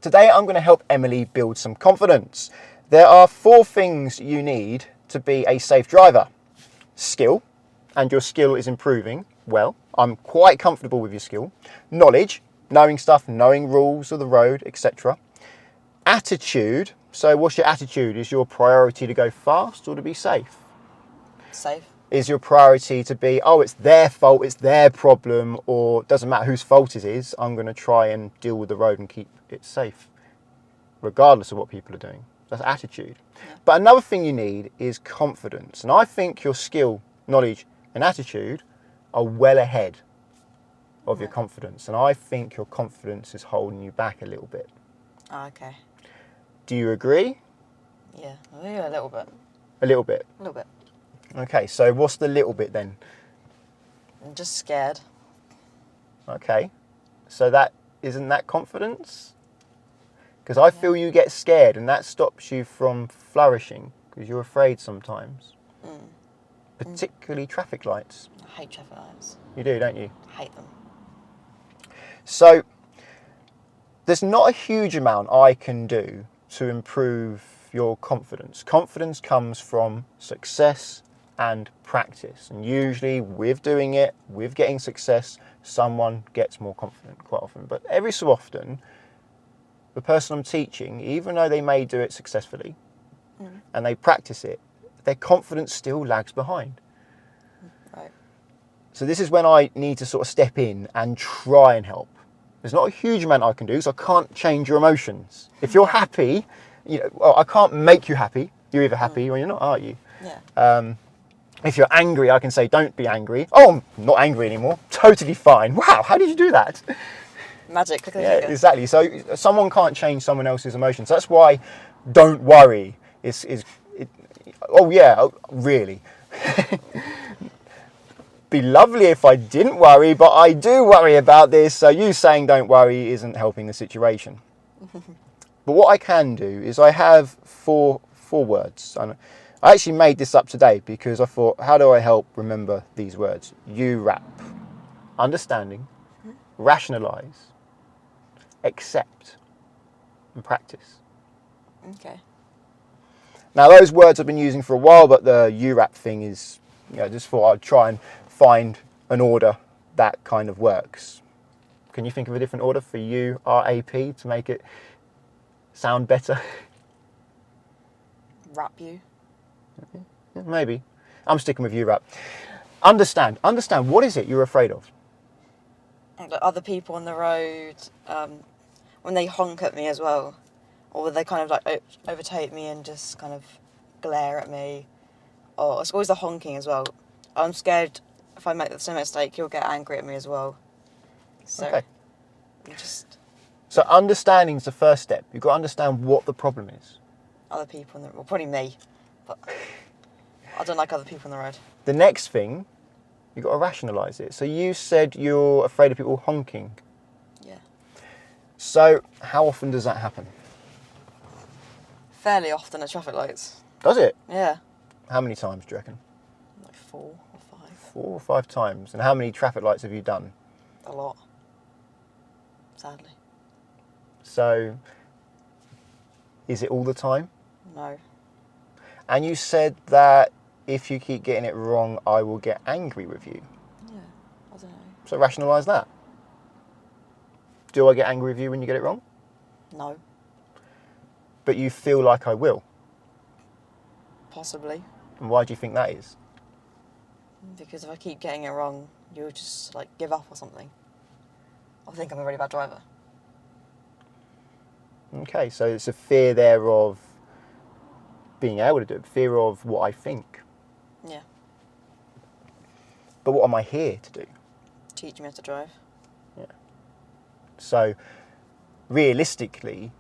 Today I'm going to help Emily build some confidence. There are 4 things you need to be a safe driver. Skill, and your skill is improving. Well, I'm quite comfortable with your skill. Knowledge, knowing stuff, knowing rules of the road, etc. Attitude, so what's your attitude? Is your priority to go fast or to be safe? Safe. Is your priority to be, oh, it's their fault, it's their problem, or doesn't matter whose fault it is, I'm going to try and deal with the road and keep it safe, regardless of what people are doing. That's attitude. Yeah. But another thing you need is confidence. And I think your skill, knowledge, and attitude are well ahead of your confidence. And I think your confidence is holding you back a little bit. Oh, okay. Do you agree? Yeah, a little bit. A little bit? A little bit. Okay, so what's the little bit then? I'm just scared. Okay, so isn't that confidence? Because I feel you get scared and that stops you from flourishing because you're afraid sometimes. Particularly traffic lights. I hate traffic lights. You do, don't you? I hate them. So there's not a huge amount I can do to improve your confidence. Confidence comes from success and practice. And usually with doing it, with getting success, someone gets more confident quite often. But every so often, the person I'm teaching, even though they may do it successfully and they practice it, their confidence still lags behind. Right. So this is when I need to sort of step in and try and help. There's not a huge amount I can do, so I can't change your emotions. If you're happy, well, I can't make you happy. You're either happy or you're not, aren't you? Yeah. If you're angry, I can say, don't be angry. Oh, I'm not angry anymore. Totally fine. Wow, how did you do that? Magic. Yeah, exactly. So someone can't change someone else's emotions. That's why don't worry really. Be lovely if I didn't worry, but I do worry about this. So you saying don't worry isn't helping the situation. But what I can do is I have four words. And I actually made this up today because I thought, how do I help remember these words? URAP. Understanding, rationalise, accept, and practice. Okay. Now those words I've been using for a while, but the URAP thing is, just thought I'd try and find an order that kind of works. Can you think of a different order for URAP to make it sound better? Wrap you. Maybe. I'm sticking with URAP. Understand. What is it you're afraid of? Other people on the road, when they honk at me as well, or they kind of like overtake me and just kind of glare at me, or it's always the honking as well. I'm scared if I make the same mistake, he'll get angry at me as well. So, okay. So understanding is the first step. You've got to understand what the problem is. Other people well, probably me, but I don't like other people on the road. The next thing, you've got to rationalise it. So you said you're afraid of people honking. Yeah. So how often does that happen? Fairly often at traffic lights. Does it? Yeah. How many times do you reckon? Like 4 or 5. 4 or 5 times. And how many traffic lights have you done? A lot. Sadly. So, is it all the time? No. And you said that if you keep getting it wrong, I will get angry with you. Yeah, I don't know. So rationalise that. Do I get angry with you when you get it wrong? No. But you feel like I will? Possibly. And why do you think that is? Because if I keep getting it wrong, you'll just like give up or something. I think I'm a really bad driver. Okay, so it's a fear there of being able to do it, fear of what I think. Yeah. But what am I here to do? Teach me how to drive. Yeah. So, realistically,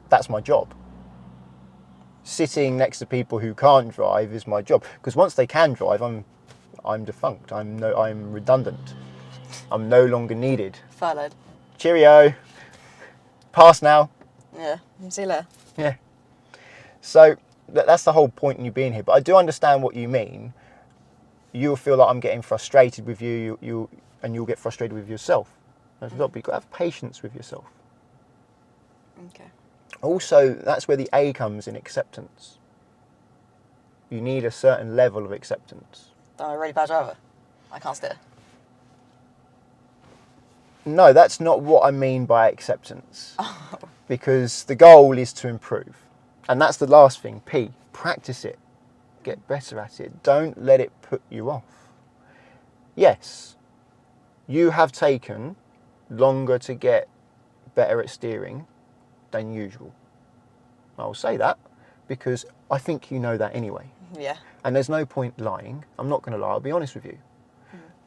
that's my job. Sitting next to people who can't drive is my job. Because once they can drive, I'm defunct. I'm redundant. I'm no longer needed. Furloughed. Cheerio. Pass now. Yeah. See you later. Yeah. So that's the whole point in you being here. But I do understand what you mean. You'll feel like I'm getting frustrated with you. You'll get frustrated with yourself. You've got to have patience with yourself. Okay. Also, that's where the A comes in, acceptance. You need a certain level of acceptance. I'm a really bad driver. I can't steer. No, that's not what I mean by acceptance. Because the goal is to improve. And that's the last thing, P. Practice it. Get better at it. Don't let it put you off. Yes, you have taken longer to get better at steering than usual. I'll say that because I think you know that anyway. Yeah. And there's no point lying. I'm not going to lie, I'll be honest with you.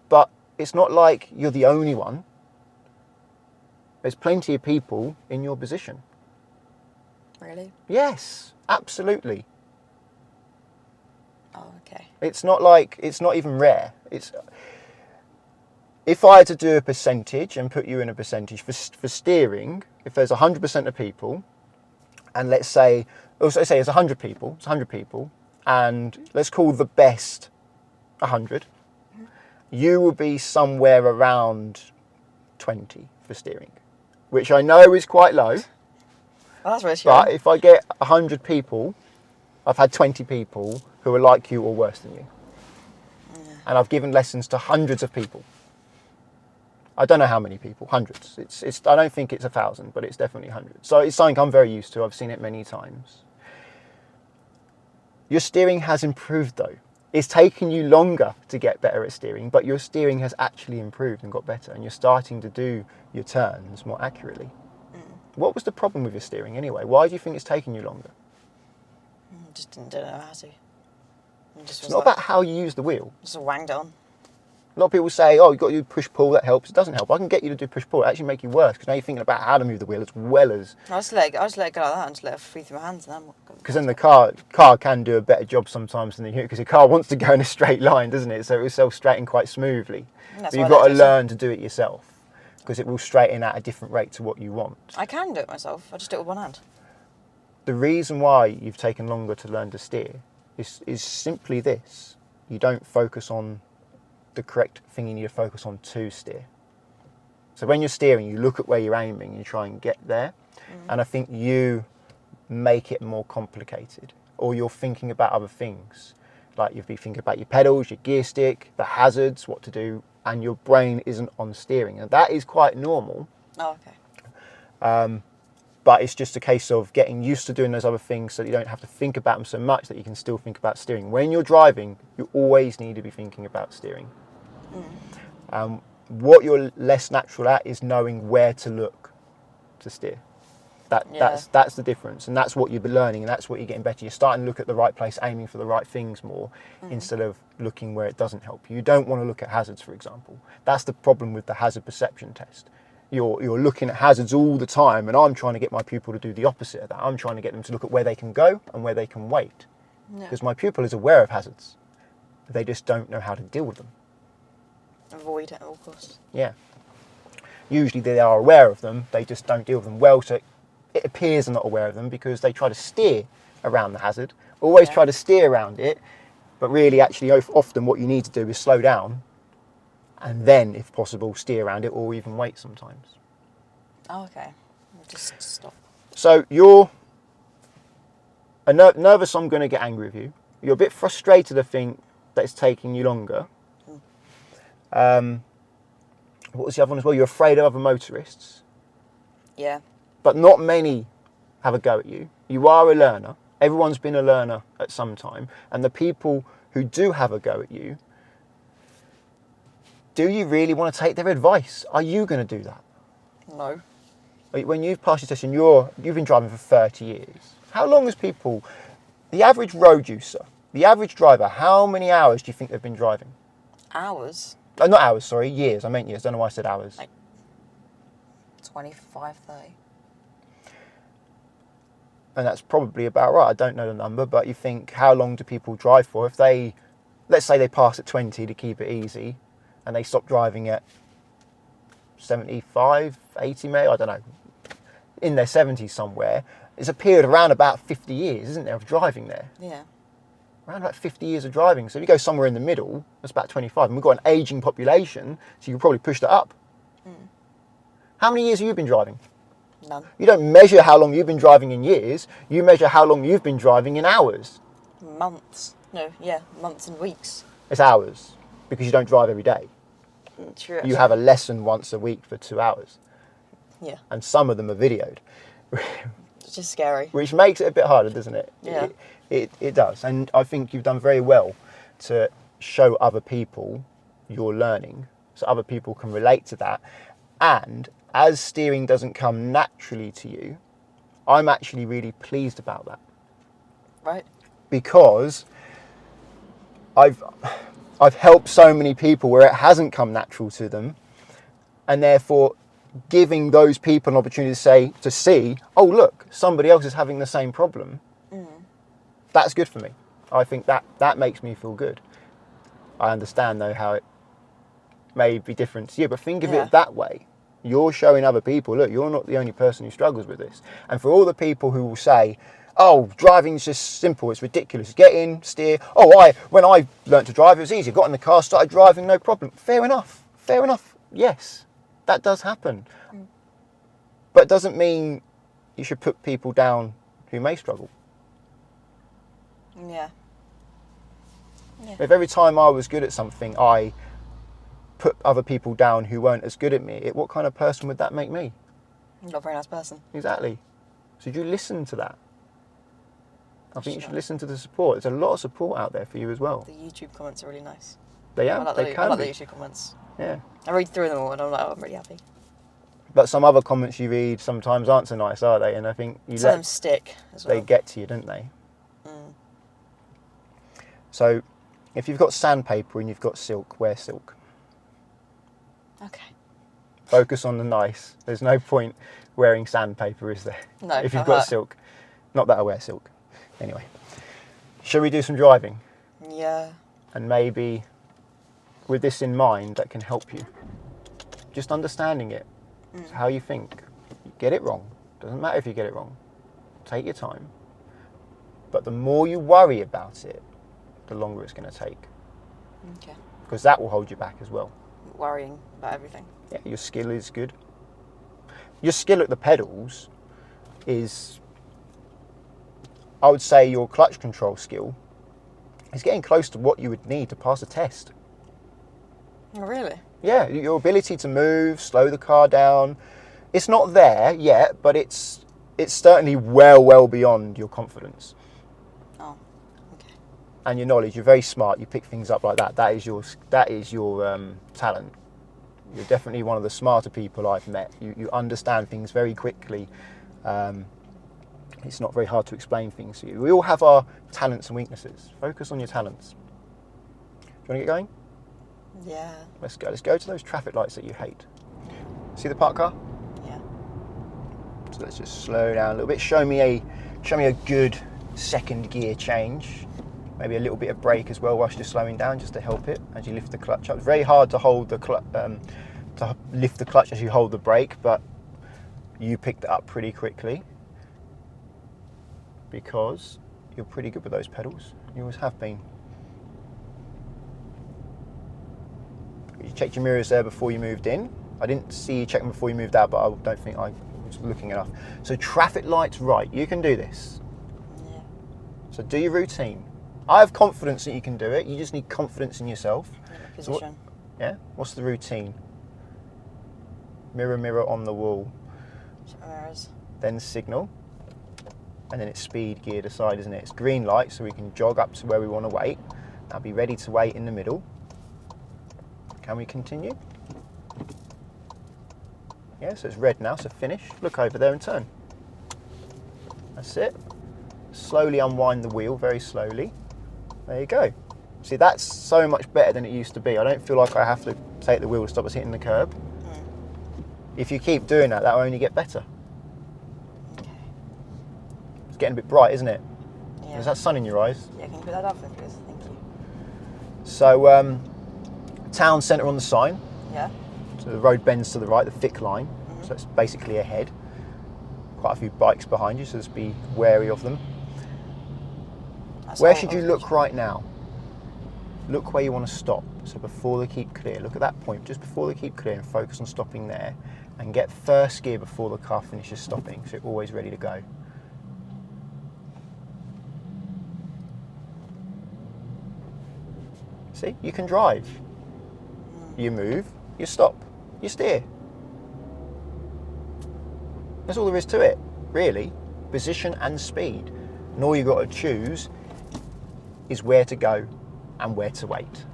But it's not like you're the only one. There's plenty of people in your position. Really? Yes, absolutely. Oh, okay. It's not even rare. If I had to do a percentage and put you in a percentage for steering, if there's 100% of people, and let's say it's 100 people, and let's call the best 100, you will be somewhere around 20 for steering, which I know is quite low. Well, that's reassuring. But if I get 100 people, I've had 20 people who are like you or worse than you. Yeah. And I've given lessons to hundreds of people. I don't know how many people, hundreds. I don't think it's 1,000, but it's definitely hundreds. So it's something I'm very used to. I've seen it many times. Your steering has improved though. It's taken you longer to get better at steering, but your steering has actually improved and got better, and you're starting to do your turns more accurately. What was the problem with your steering anyway? Why do you think it's taking you longer? Just didn't know how to. It's not about how you use the wheel. Just wanged on. A lot of people say, oh, you've got to do push-pull, that helps. It doesn't help. I can get you to do push-pull. It actually make you worse because now you're thinking about how to move the wheel as well as... I just let it go like that and just let it free through my hands. Because then the car can do a better job sometimes than the human, because the car wants to go in a straight line, doesn't it? So it will self-straighten quite smoothly. But you've got to learn to do it yourself because it will straighten at a different rate to what you want. I can do it myself. I just do it with one hand. The reason why you've taken longer to learn to steer is simply this. You don't focus on the correct thing you need to focus on to steer. So when you're steering, you look at where you're aiming and you try and get there. And I think you make it more complicated, or you're thinking about other things. Like you'll be thinking about your pedals, your gear stick, the hazards, what to do, and your brain isn't on steering. And that is quite normal. Oh, okay. But it's just a case of getting used to doing those other things so that you don't have to think about them so much that you can still think about steering. When you're driving, you always need to be thinking about steering. What you're less natural at is knowing where to look to steer. That's the difference, and that's what you're learning, and that's what you're getting better. You're starting to look at the right place, aiming for the right things more, instead of looking where it doesn't help you. You don't want to look at hazards, for example. That's the problem with the hazard perception test. You're looking at hazards all the time, and I'm trying to get my pupil to do the opposite of that. I'm trying to get them to look at where they can go and where they can wait. Because my pupil is aware of hazards. They just don't know how to deal with them. Avoid at all costs. Yeah. Usually they are aware of them, they just don't deal with them well, so it appears they're not aware of them because they try to steer around the hazard, always try to steer around it, but really actually often what you need to do is slow down and then, if possible, steer around it or even wait sometimes. Oh, okay. Just stop. So you're nervous, I'm going to get angry with you. You're a bit frustrated, I think, that it's taking you longer. What was the other one as well? You're afraid of other motorists. Yeah. But not many have a go at you. You are a learner. Everyone's been a learner at some time. And the people who do have a go at you, do you really want to take their advice? Are you going to do that? No. When you've passed your test and you've been driving for 30 years, how long has people, the average road user, the average driver, how many hours do you think they've been driving? Hours? Not hours, sorry, years. I meant years. Don't know why I said hours. Like 25, 30. And that's probably about right. I don't know the number, but you think, how long do people drive for? If they, let's say they pass at 20 to keep it easy, and they stop driving at 75, 80 maybe, I don't know, in their 70s somewhere, it's a period around about 50 years, isn't there, of driving there? Yeah. Around about 50 years of driving. So if you go somewhere in the middle, that's about 25. And we've got an ageing population, so you could probably push that up. How many years have you been driving? None. You don't measure how long you've been driving in years. You measure how long you've been driving in hours. Months. No, yeah, months and weeks. It's hours because you don't drive every day. True. You have a lesson once a week for 2 hours. Yeah. And some of them are videoed. It's just scary. Which makes it a bit harder, doesn't it? Yeah. It does. And I think you've done very well to show other people your learning so other people can relate to that. And as steering doesn't come naturally to you, I'm actually really pleased about that. Right. Because I've helped so many people where it hasn't come natural to them, and therefore giving those people an opportunity to see, oh look, somebody else is having the same problem. That's good for me. I think that makes me feel good. I understand though how it may be different to you, but think of it that way. You're showing other people, look, you're not the only person who struggles with this. And for all the people who will say, oh, driving's just simple, it's ridiculous, get in, steer. Oh, when I learnt to drive, it was easy. Got in the car, started driving, no problem. Fair enough. Yes, that does happen. But it doesn't mean you should put people down who may struggle. Yeah. If every time I was good at something, I put other people down who weren't as good at me, what kind of person would that make me? Not a very nice person. Exactly. So you think to that. I think you should listen to the support. There's a lot of support out there for you as well. The YouTube comments are really nice. They I are. like They can I like be. the YouTube comments. Yeah. I read through them all and I'm like, oh, I'm really happy. But some other comments you read sometimes aren't so nice, are they? And I think Some of them stick as well. they get to you, don't they? Mm. So if you've got sandpaper and you've got silk, wear silk. Okay. Focus on the nice. There's no point wearing sandpaper, is there? No, if you've I've got heard. silk. Not that I wear silk. Anyway. Shall we do some driving? Yeah. And maybe with this in mind, that can help you. Just understanding it. It's how you think. You get it wrong. Doesn't matter if you get it wrong. Take your time. But the more you worry about it, the longer it's going to take. Okay. Because that will hold you back as well. Worrying about everything. Yeah, your skill is good. Your skill at the pedals is, I would say your clutch control skill is getting close to what you would need to pass a test. Oh, really? Yeah, your ability to move, slow the car down, it's not there yet, but it's certainly well beyond your confidence. Oh, okay. And your knowledge. You're very smart. You pick things up like that. That is your talent. You're definitely one of the smarter people I've met. You understand things very quickly. It's not very hard to explain things to you. We all have our talents and weaknesses. Focus on your talents. Do you want to get going? Yeah. Let's go. Let's go to those traffic lights that you hate. See the parked car? Yeah. So let's just slow down a little bit. Show me a good second gear change. Maybe a little bit of brake as well whilst you're slowing down, just to help it as you lift the clutch up. It's very hard to hold the to lift the clutch as you hold the brake, but you picked it up pretty quickly because you're pretty good with those pedals. You always have been. You checked your mirrors there before you moved in. I didn't see you check them before you moved out, but I don't think I was looking enough. So traffic lights right, you can do this. Yeah. So do your routine. I have confidence that you can do it. You just need confidence in yourself. Position. What's the routine? Mirror, mirror on the wall. Check my mirrors. Then signal. And then it's speed gear to side, isn't it? It's green light, so we can jog up to where we want to wait. Now be ready to wait in the middle. Can we continue? Yeah, so it's red now, so finish. Look over there and turn. That's it. Slowly unwind the wheel, very slowly. There you go. See, that's so much better than it used to be. I don't feel like I have to take the wheel to stop us hitting the curb. If you keep doing that, that will only get better. Okay. It's getting a bit bright, isn't it? Yeah. Is that sun in your eyes? Yeah, can you put that up for me, please? Thank you. So, town centre on the sign. Yeah. So the road bends to the right, the thick line. So it's basically ahead. Quite a few bikes behind you, so just be wary of them. That's Where all should I you was look picturing. right now? Look where you want to stop. So before they keep clear, look at that point, just before they keep clear, and focus on stopping there. and get first gear before the car finishes stopping, so you're always ready to go. See, you can drive. You move, you stop, you steer. That's all there is to it, really. Position and speed. And all you've got to choose is where to go and where to wait.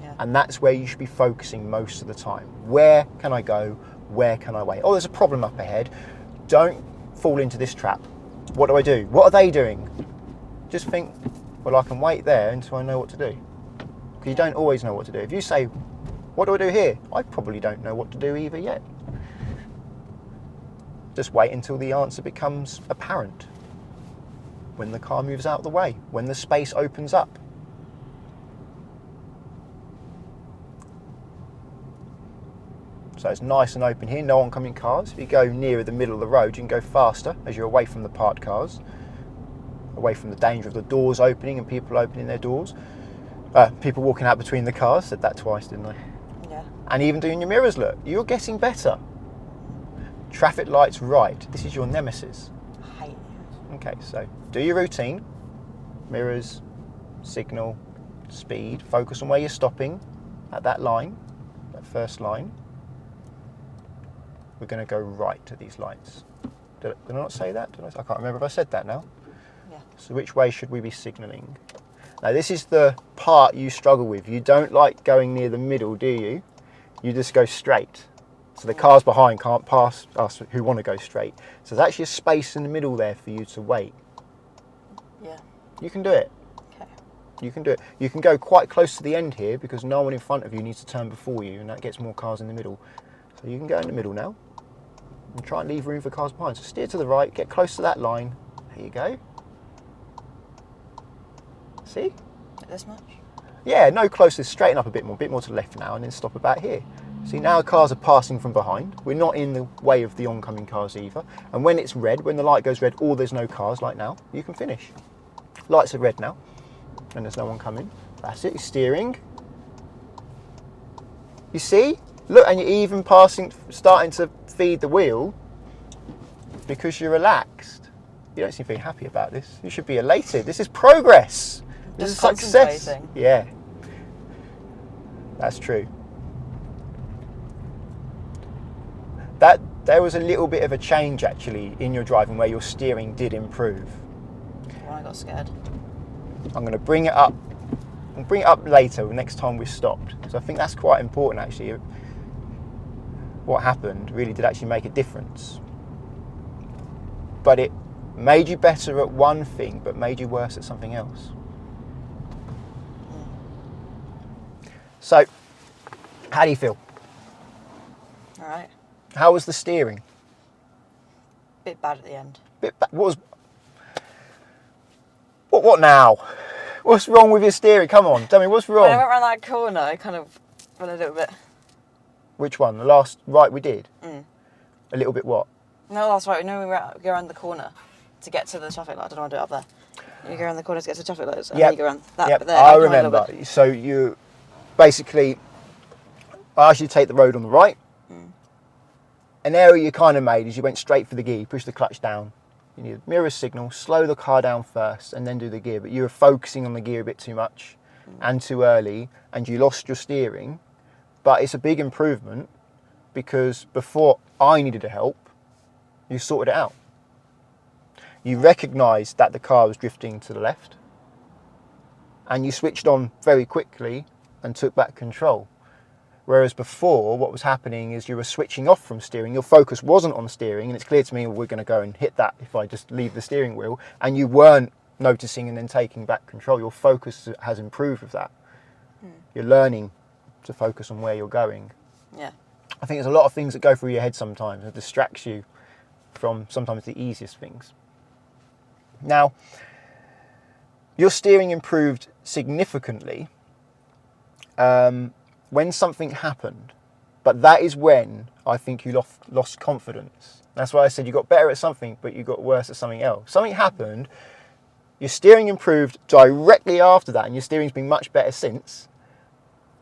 Yeah. And that's where you should be focusing most of the time. Where can I go? Where can I wait? Oh, there's a problem up ahead. Don't fall into this trap. What do I do? What are they doing? Just think, well, I can wait there until I know what to do. Because you don't always know what to do. If you say, what do I do here? I probably don't know what to do either yet. Just wait until the answer becomes apparent. When the car moves out of the way, when the space opens up. So it's nice and open here, no oncoming cars. If you go nearer the middle of the road, you can go faster as you're away from the parked cars, away from the danger of the doors opening and people opening their doors. People walking out between the cars, said that twice, didn't I? Yeah. And even doing your mirrors, look, you're getting better. Traffic lights right, this is your nemesis. I hate it. Okay, so do your routine, mirrors, signal, speed, focus on where you're stopping at that line, that first line. We're going to go right to these lights. Did I not say that? I can't remember if I said that now. Yeah. So which way should we be signalling? Now this is the part you struggle with. You don't like going near the middle, do you? You just go straight. So the cars behind can't pass us who want to go straight. So there's actually a space in the middle there for you to wait. Yeah. You can do it. Okay. You can do it. You can go quite close to the end here because no one in front of you needs to turn before you, and that gets more cars in the middle. So you can go in the middle now and try and leave room for cars behind. So steer to the right, get close to that line. There you go. See? Like this much? Yeah, no closer, straighten up a bit more to the left now, and then stop about here. See, now cars are passing from behind. We're not in the way of the oncoming cars either. And when it's red, when the light goes red, or there's no cars like now, you can finish. Lights are red now, and there's no one coming. That's it, you're steering. You see? Look, and you're even starting to feed the wheel because you're relaxed. You don't seem very happy about this. You should be elated. This is progress. This is success. Concentrating. Yeah, that's true. There was a little bit of a change actually in your driving where your steering did improve. When I got scared. I'm going to bring it up. I'll bring it up later, the next time we've stopped, because I think that's quite important actually. What happened really did actually make a difference. But it made you better at one thing, but made you worse at something else. So, how do you feel? All right. How was the steering? Bit bad at the end. What now? What's wrong with your steering? Come on, tell me what's wrong. When I went around that corner, I kind of went a little bit. Which one? The last right we did? Mm. A little bit what? No, that's right. We go around the corner to get to the traffic light. I don't know how to do it up there. You go around the corner to get to the traffic lights, and then you go around that bit there. I remember. So you basically, I asked you to take the road on the right. An error you kind of made is you went straight for the gear, you pushed the clutch down. You need a mirror signal, slow the car down first and then do the gear. But you were focusing on the gear a bit too much and too early, and you lost your steering. But it's a big improvement because before I needed help, you sorted it out. You recognised that the car was drifting to the left and you switched on very quickly and took back control. Whereas before, what was happening is you were switching off from steering. Your focus wasn't on steering, and it's clear to me we're going to go and hit that if I just leave the steering wheel, and you weren't noticing and then taking back control. Your focus has improved with that. You're learning to focus on where you're going. Yeah. I think there's a lot of things that go through your head sometimes. It distracts you from sometimes the easiest things. Now, your steering improved significantly when something happened, but that is when I think you lost confidence. That's why I said you got better at something, but you got worse at something else. Something happened, your steering improved directly after that, and your steering's been much better since.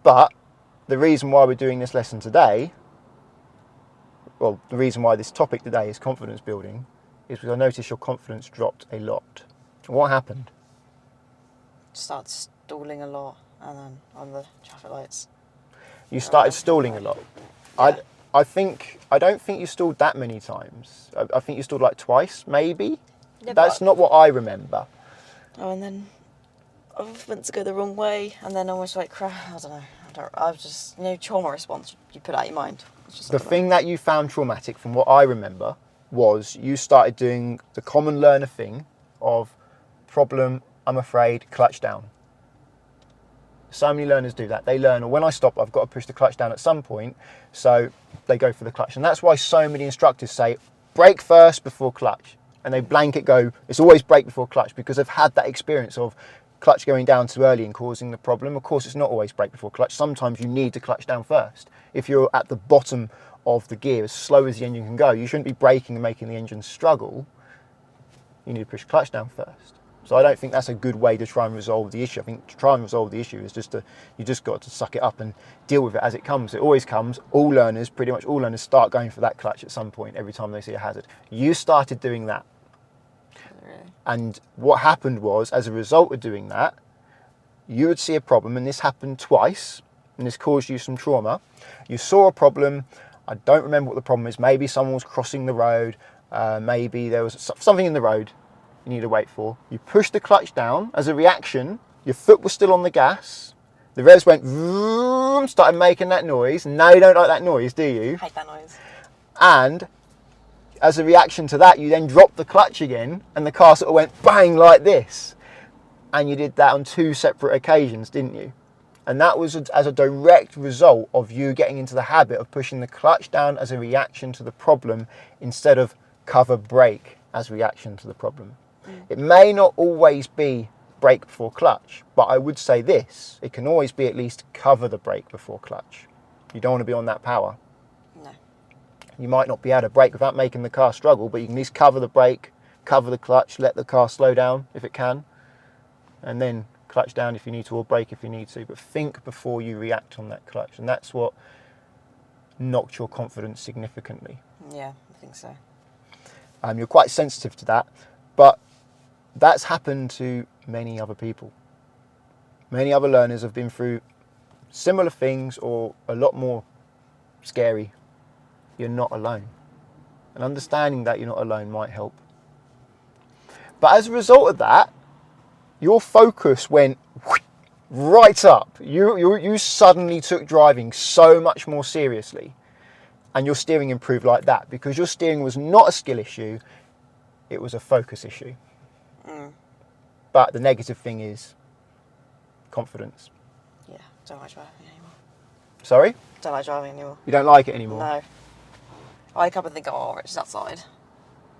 But the reason why we're doing this lesson today well, the reason why this topic today is confidence building is because I noticed your confidence dropped a lot. What happened? Start stalling a lot, and then on the traffic lights. You started stalling a lot. Yeah. I don't think you stalled that many times. I think you stalled like twice, maybe. Yeah, That's but- not what I remember. Oh, and then I went to go the wrong way, and then almost like I don't know. I was just, trauma response you put out your mind. It's just, The thing that you found traumatic, from what I remember, was you started doing the common learner thing of problem, I'm afraid, clutch down. So many learners do that. They learn, or when I stop, I've got to push the clutch down at some point, so they go for the clutch. And that's why so many instructors say, brake first before clutch. And they blanket go, it's always brake before clutch, because they've had that experience of clutch going down too early and causing the problem. Of course, it's not always brake before clutch. Sometimes you need to clutch down first. If you're at the bottom of the gear, as slow as the engine can go, you shouldn't be braking and making the engine struggle. You need to push clutch down first. So I don't think that's a good way to try and resolve the issue. I think to try and resolve the issue is you just got to suck it up and deal with it as it comes. It always comes. Pretty much all learners start going for that clutch at some point every time they see a hazard. You started doing that. Really? And what happened was, as a result of doing that, you would see a problem, and this happened twice, and this caused you some trauma. You saw a problem. I don't remember what the problem is. Maybe someone was crossing the road. Maybe there was something in the road you need to wait for. You pushed the clutch down. As a reaction, your foot was still on the gas. The revs went vroom, started making that noise. Now you don't like that noise, do you? Hate that noise. And as a reaction to that, you then dropped the clutch again, and the car sort of went bang like this. And you did that on 2 separate occasions, didn't you? And that was as a direct result of you getting into the habit of pushing the clutch down as a reaction to the problem instead of cover brake as reaction to the problem. It may not always be brake before clutch, but I would say this, it can always be at least cover the brake before clutch. You don't want to be on that power. No. You might not be able to brake without making the car struggle, but you can at least cover the brake, cover the clutch, let the car slow down if it can, and then clutch down if you need to, or brake if you need to. But think before you react on that clutch, and that's what knocked your confidence significantly. Yeah, I think so. You're quite sensitive to that, but that's happened to many other people. Many other learners have been through similar things or a lot more scary. You're not alone. And understanding that you're not alone might help. But as a result of that, your focus went right up. You suddenly took driving so much more seriously. And your steering improved like that, because your steering was not a skill issue, it was a focus issue. But the negative thing is confidence. Yeah, don't like driving anymore. Sorry? Don't like driving anymore. You don't like it anymore? No. I wake up and think, oh, Richard's outside.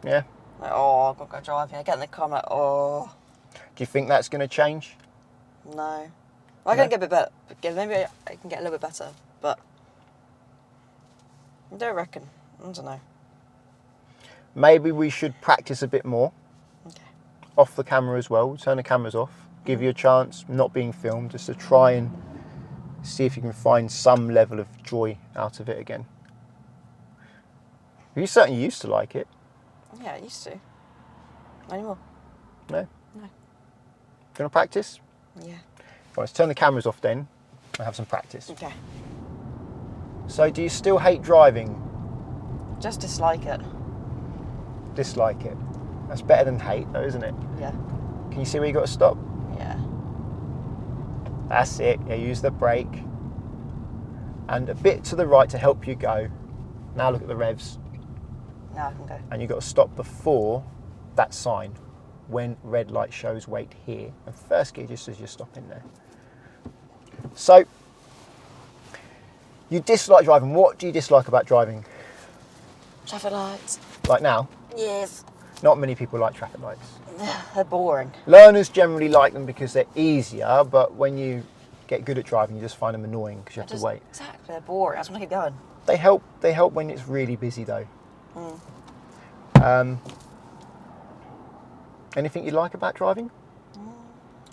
Yeah? Like, oh, I've got to go driving. I get in the car, I'm like, oh, Do you think that's going to change? no. I can get a bit better. Maybe I can get a little bit better, but I don't reckon. I don't know. Maybe we should practice a bit more. Okay. Off the camera as well. Turn the cameras off. Give you a chance, not being filmed, just to try and see if you can find some level of joy out of it again. You certainly used to like it. Yeah, I used to. Not anymore. No? No. Do you want to practice? Yeah. Right, let's turn the cameras off then and have some practice. Okay. So do you still hate driving? Just dislike it. Dislike it? That's better than hate though, isn't it? Yeah. Can you see where you got to stop? Yeah. That's it. Yeah, use the brake. And a bit to the right to help you go. Now look at the revs. Now I can go. And you've got to stop before that sign when red light shows wait here. And first gear just as you're stopping there. So, you dislike driving. What do you dislike about driving? Traffic lights. Like now? Yes. Not many people like traffic lights. They're boring. Learners generally like them because they're easier, but when you get good at driving, you just find them annoying because you have to wait. Exactly, they're boring. I just want to keep going. They help when it's really busy though. Anything you like about driving?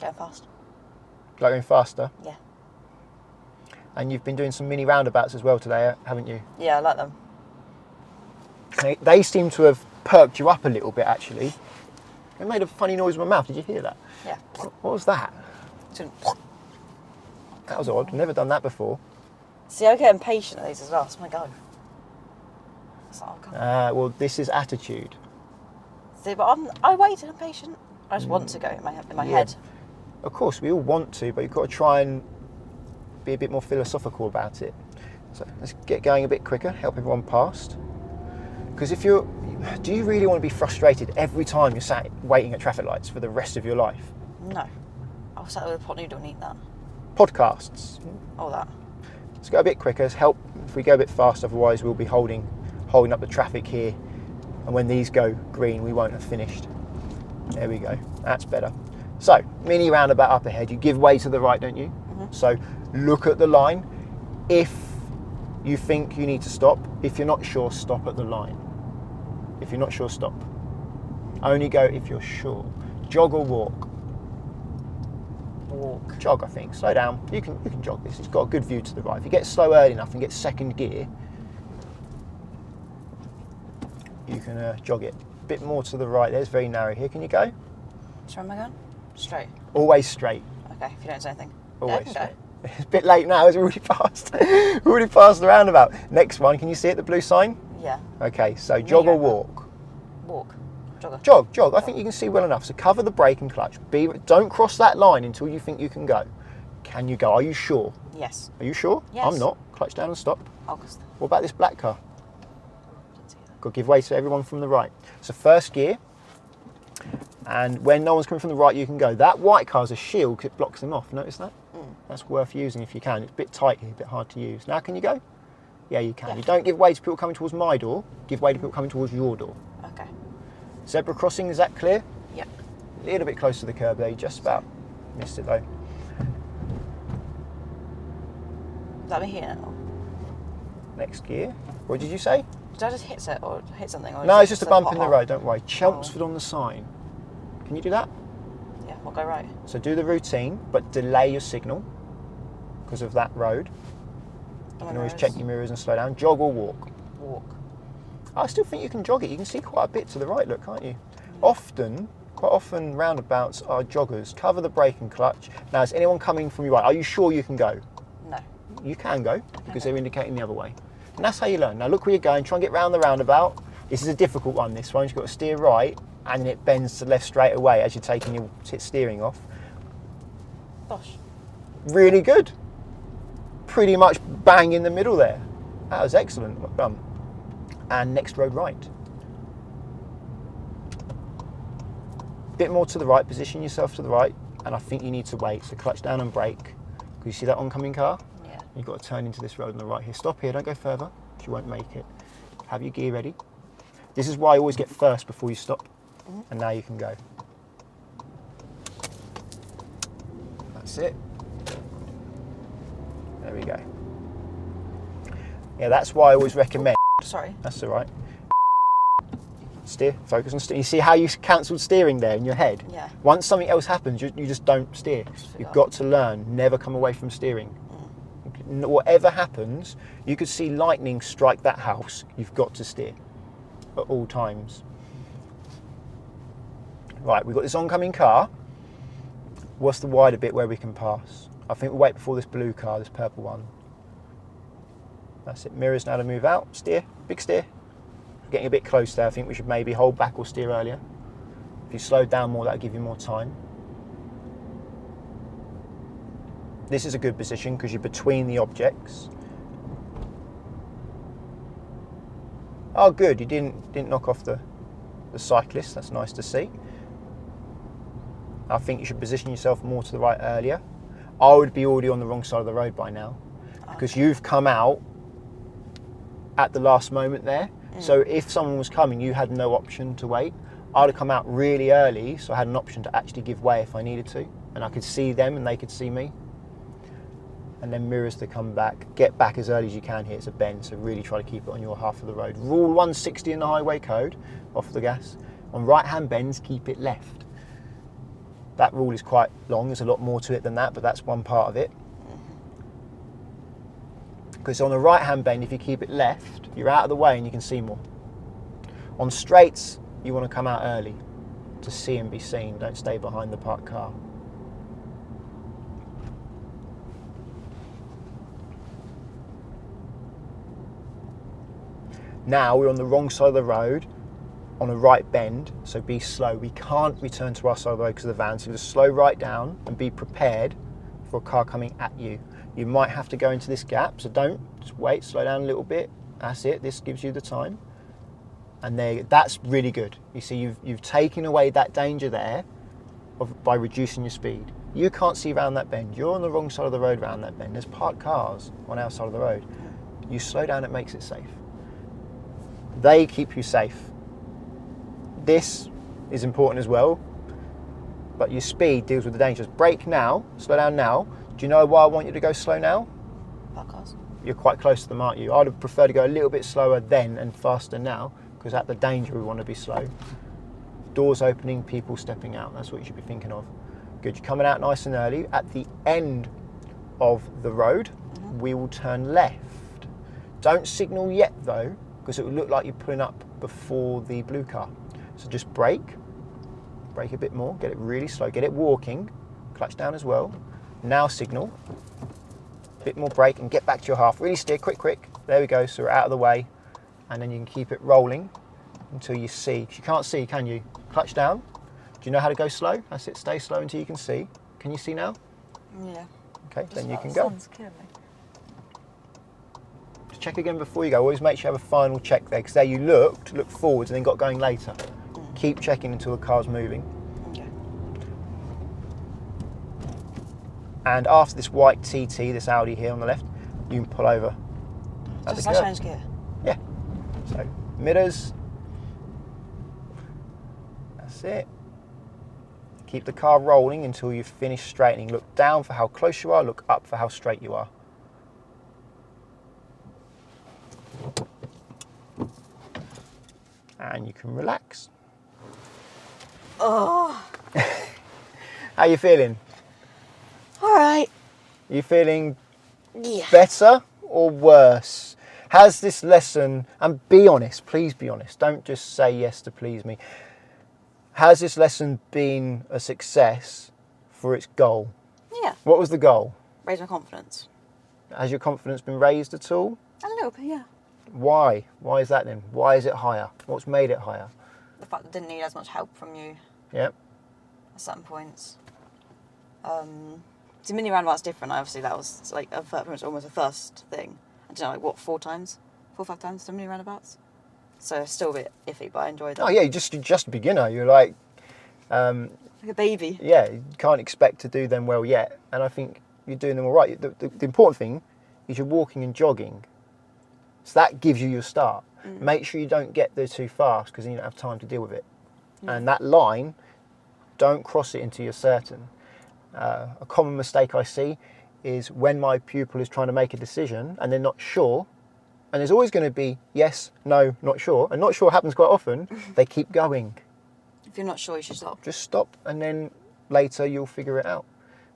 Going fast. Like going faster? Yeah. And you've been doing some mini roundabouts as well today, haven't you? Yeah, I like them. They seem to have perked you up a little bit, actually. It made a funny noise in my mouth. Did you hear that? Yeah. What was that? So- That was odd. I've never done that before. See, I get impatient at these as well. It's my go. It's like, oh, come on. Well, this is attitude. See, but I waited. I'm patient. I just want to go in my Yeah. head. Of course, we all want to, but you've got to try and be a bit more philosophical about it. So let's get going a bit quicker, help everyone past. Because do you really want to be frustrated every time you're sat waiting at traffic lights for the rest of your life? No. I'll sat with a pot noodle and eat that. Podcasts. All that. Let's go a bit quicker. Let's help if we go a bit fast, otherwise we'll be holding up the traffic here. And when these go green, we won't have finished. There we go. That's better. So, mini roundabout up ahead. You give way to the right, don't you? Mm-hmm. So, look at the line. If you think you need to stop, if you're not sure, stop at the line. If you're not sure, stop. Only go if you're sure. Jog or walk? Walk. Jog, I think. Slow down. You can jog this. It's got a good view to the right. If you get slow early enough and get second gear, you can jog it. A bit more to the right there. It's very narrow here. Can you go? So where am I going? Straight. Always straight. Okay, if you don't say anything. Always Yeah, I can straight. go. It's a bit late now. It's already passed. We're already past the roundabout. Next one. Can you see it? The blue sign. Yeah. Okay. So jog or Yeah. walk? Walk. Jogger. Jog. I think you can see well enough. So cover the brake and clutch. Don't cross that line until you think you can go. Can you go? Are you sure? Yes. Are you sure? Yes. I'm not. Clutch down and stop. August. What about this black car? Got to give way to everyone from the right. So first gear. And when no one's coming from the right, you can go. That white car's a shield because it blocks them off. Notice that? That's worth using if you can. It's a bit tight here, a bit hard to use. Now can you go? Yeah, you can. Yeah. You don't give way to people coming towards my door. Give way to people coming towards your door. Okay. Zebra crossing, is that clear? Yeah. A little bit close to the curb there. You just about missed it though. Is that me hitting it? Or Next gear. What did you say? did I just hit it or hit something? Or No, is it's it just a bump in the pothole? road, don't worry. Chelmsford on the sign. Can you do that? Yeah, we'll go right. So do the routine, but delay your signal because of that road. You can always check your mirrors and slow down. Jog or walk? Walk. I still think you can jog it. You can see quite a bit to the right, look, can't you? Quite often roundabouts are joggers. Cover the brake and clutch. Now, is anyone coming from your right? Are you sure you can go? No. You can go because they're indicating the other way. And that's how you learn. Now look where you're going. Try and get round the roundabout. This is a difficult one, this one. You've got to steer right and then it bends to left straight away as you're taking your steering off. Gosh. Really good. Pretty much bang in the middle there. That was excellent. Well done. And next road right. Bit more to the right, position yourself to the right, and I think you need to wait. So clutch down and brake. Can you see that oncoming car? Yeah. You've got to turn into this road on the right here. Stop here, don't go further, because you won't make it. Have your gear ready. This is why I always get first before you stop. And now you can go. That's it. There we go. Yeah, that's why I always recommend. Sorry. That's all right. Steer, focus on steering. You see how you cancelled steering there in your head? Yeah. Once something else happens, you just don't steer. You've forgot. got to learn, never come away from steering. Whatever happens, you could see lightning strike that house, you've got to steer at all times. Right, we've got this oncoming car. What's the wider bit where we can pass? I think we'll wait before this blue car, this purple one. That's it, mirrors now to move out, steer, big steer. Getting a bit close there, I think we should maybe hold back or steer earlier. If you slow down more, that'll give you more time. This is a good position because you're between the objects. Oh good, you didn't knock off the cyclist, that's nice to see. I think you should position yourself more to the right earlier. I would be already on the wrong side of the road by now because you've come out at the last moment there. So if someone was coming, you had no option to wait. I'd have come out really early, so I had an option to actually give way if I needed to. And I could see them and they could see me. And then mirrors to come back. Get back as early as you can here, it's a bend, so really try to keep it on your half of the road. Rule 160 in the highway code, off the gas. On right-hand bends, keep it left. That rule is quite long, there's a lot more to it than that, but that's one part of it. Because on a right-hand bend, if you keep it left, you're out of the way and you can see more. On straights, you want to come out early to see and be seen. Don't stay behind the parked car. Now we're on the wrong side of the road on a right bend, so be slow. We can't return to our side of the road because of the van, so just slow right down and be prepared for a car coming at you. You might have to go into this gap, so don't, just wait, slow down a little bit. That's it, this gives you the time. And that's really good. You see, you've taken away that danger there by reducing your speed. You can't see around that bend. You're on the wrong side of the road around that bend. There's parked cars on our side of the road. You slow down, it makes it safe. They keep you safe. This is important as well, but your speed deals with the dangers. Brake now, slow down now. Do you know why I want you to go slow now? Parked cars. You're quite close to them, aren't you? I'd have preferred to go a little bit slower then and faster now, because at the danger we want to be slow. Doors opening, people stepping out. That's what you should be thinking of. Good, you're coming out nice and early. At the end of the road, we will turn left. Don't signal yet though, because it will look like you're pulling up before the blue car. So just brake a bit more, get it really slow, get it walking, clutch down as well. Now signal, a bit more brake and get back to your half. Really steer, quick. There we go, so we're out of the way. And then you can keep it rolling until you see. 'Cause you can't see, can you? Clutch down. Do you know how to go slow? That's it, stay slow until you can see. Can you see now? Yeah. Okay, then you can go. Sun's killing me. Just check again before you go. Always make sure you have a final check there, because there you looked, look forwards and then got going later. Keep checking until the car's moving. Okay. And after this white TT, this Audi here on the left, you can pull over. Just like change gear. Yeah. So mirrors. That's it. Keep the car rolling until you finish straightening. Look down for how close you are, look up for how straight you are. And you can relax. Oh. How you feeling? All right. You feeling Yeah. better or worse? Has this lesson, and be honest, please be honest, don't just say yes to please me. Has this lesson been a success for its goal? Yeah. What was the goal? Raise my confidence. Has your confidence been raised at all? A little bit, yeah. Why? Why is that then? Why is it higher? What's made it higher? The fact that I didn't need as much help from you Yep. at certain points. So mini roundabout's different. Obviously, that was like pretty much almost a first thing. I don't know, like what, 4 or 5 times so many roundabouts. So it's still a bit iffy, but I enjoyed it. Oh yeah, you're just a beginner. You're like, Like a baby. yeah, you can't expect to do them well yet. And I think you're doing them all right. The important thing is you're walking and jogging. So that gives you your start. Make sure you don't get there too fast, because then you don't have time to deal with it. And that line, don't cross it until you're certain. A common mistake I see is when my pupil is trying to make a decision and they're not sure, and there's always going to be yes, no, not sure, and not sure happens quite often, they keep going. If you're not sure, you should stop. Just stop, and then later you'll figure it out.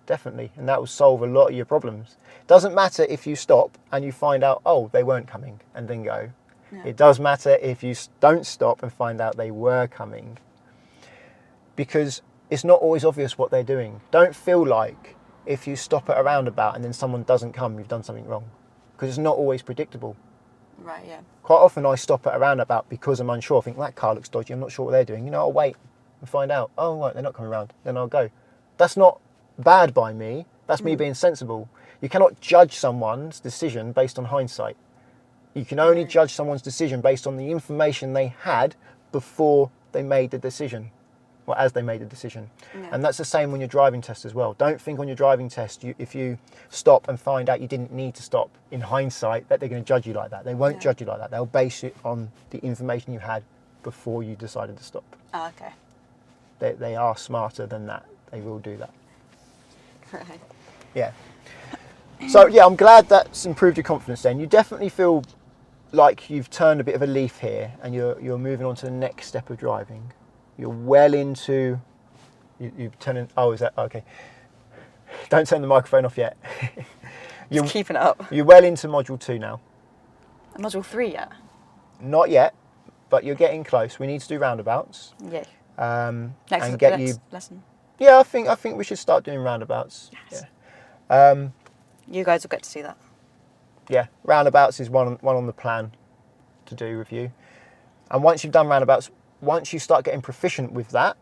Definitely, and that will solve a lot of your problems. Doesn't matter if you stop and you find out, oh, they weren't coming, and then go. Yeah. It does matter if you don't stop and find out they were coming. Because it's not always obvious what they're doing. Don't feel like if you stop at a roundabout and then someone doesn't come, you've done something wrong. Because it's not always predictable. Right, yeah. Quite often I stop at a roundabout because I'm unsure. I think that car looks dodgy, I'm not sure what they're doing. You know, I'll wait and find out. Oh, right, they're not coming around. Then I'll go. That's not bad by me. That's me being sensible. You cannot judge someone's decision based on hindsight. You can only judge someone's decision based on the information they had before they made the decision, or as they made the decision. Yeah. And that's the same on your driving test as well. Don't think on your driving test, if you stop and find out you didn't need to stop in hindsight, that they're going to judge you like that. They won't judge you like that. They'll base it on the information you had before you decided to stop. Oh, okay. They are smarter than that. They will do that. Right. Yeah. So yeah, I'm glad that's improved your confidence then. You definitely feel like you've turned a bit of a leaf here and you're moving on to the next step of driving. You're well into, you've turned, oh, is that, okay. Don't turn the microphone off yet. Just keeping it up. You're well into module 2 now. Module 3 yet? Not yet. but you're getting close. We need to do roundabouts. Yeah. And Next get you. lesson. Yeah, I think we should start doing roundabouts. Yes. Yeah. You guys will get to see that. Yeah, roundabouts is one on the plan to do with you. And once you've done roundabouts, once you start getting proficient with that,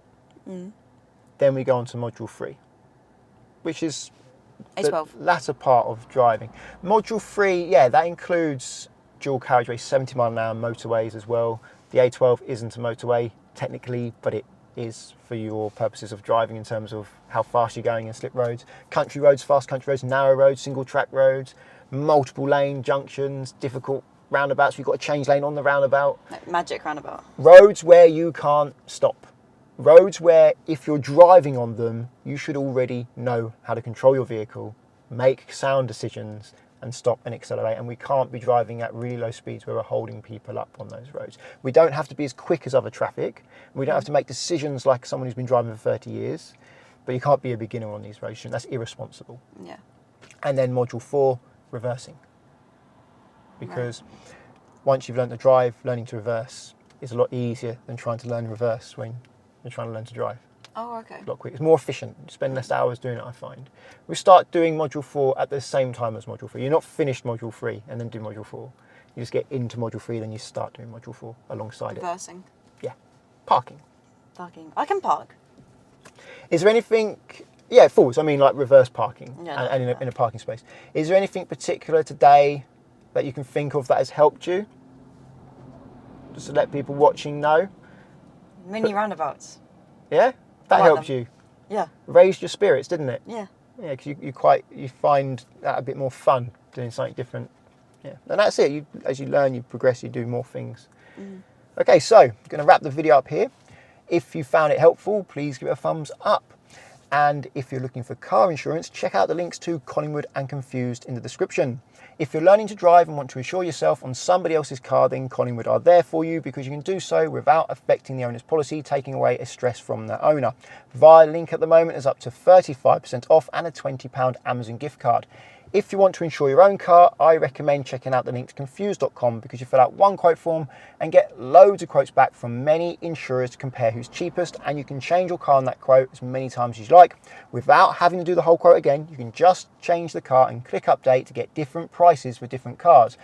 then we go on to module 3, which is A12. the latter part of driving. Module 3, yeah, that includes dual carriageway, 70 mile an hour motorways as well. The A12 isn't a motorway technically, but it is for your purposes of driving in terms of how fast you're going in slip roads. Country roads, fast country roads, narrow roads, single track roads, multiple lane junctions, difficult roundabouts. You've got to change lane on the roundabout. Like magic roundabout. Roads where you can't stop. Roads where if you're driving on them, you should already know how to control your vehicle, make sound decisions and stop and accelerate. And we can't be driving at really low speeds where we're holding people up on those roads. We don't have to be as quick as other traffic. We don't have to make decisions like someone who's been driving for 30 years, but you can't be a beginner on these roads. That's irresponsible. Yeah. And then module 4, reversing. Because once you've learned to drive, learning to reverse is a lot easier than trying to learn reverse when you're trying to learn to drive. Oh, okay. A lot quicker. It's more efficient. You spend less hours doing it, I find. We start doing module 4 at the same time as module 3. You're not finished module 3 and then do module 4. You just get into module 3, then you start doing module 4 alongside Reversing. Yeah. Parking. Parking. I can park. Is there anything... Yeah, falls. I mean, like reverse parking Yeah, and in a parking space. Is there anything particular today that you can think of that has helped you? Just to let people watching know. Mini roundabouts. Yeah? That like helped them. you. Yeah. Raised your spirits, didn't it? Yeah. Yeah, because you find that a bit more fun doing something different. Yeah, and that's it. As you learn, you progress, you do more things. Okay, so I'm going to wrap the video up here. If you found it helpful, please give it a thumbs up. And if you're looking for car insurance, check out the links to Collingwood and Confused in the description. If you're learning to drive and want to insure yourself on somebody else's car, then Collingwood are there for you because you can do so without affecting the owner's policy, taking away a stress from the owner. Via link at the moment is up to 35% off and a £20 Amazon gift card. If you want to insure your own car, I recommend checking out the link to confused.com because you fill out one quote form and get loads of quotes back from many insurers to compare who's cheapest, and you can change your car on that quote as many times as you like without having to do the whole quote again. You can just change the car and click update to get different prices for different cars,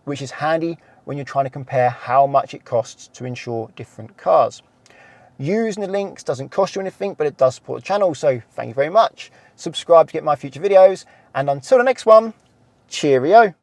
which is handy when you're trying to compare how much it costs to insure different cars. Using the links doesn't cost you anything, but it does support the channel, so thank you very much. Subscribe to get my future videos, and until the next one, cheerio.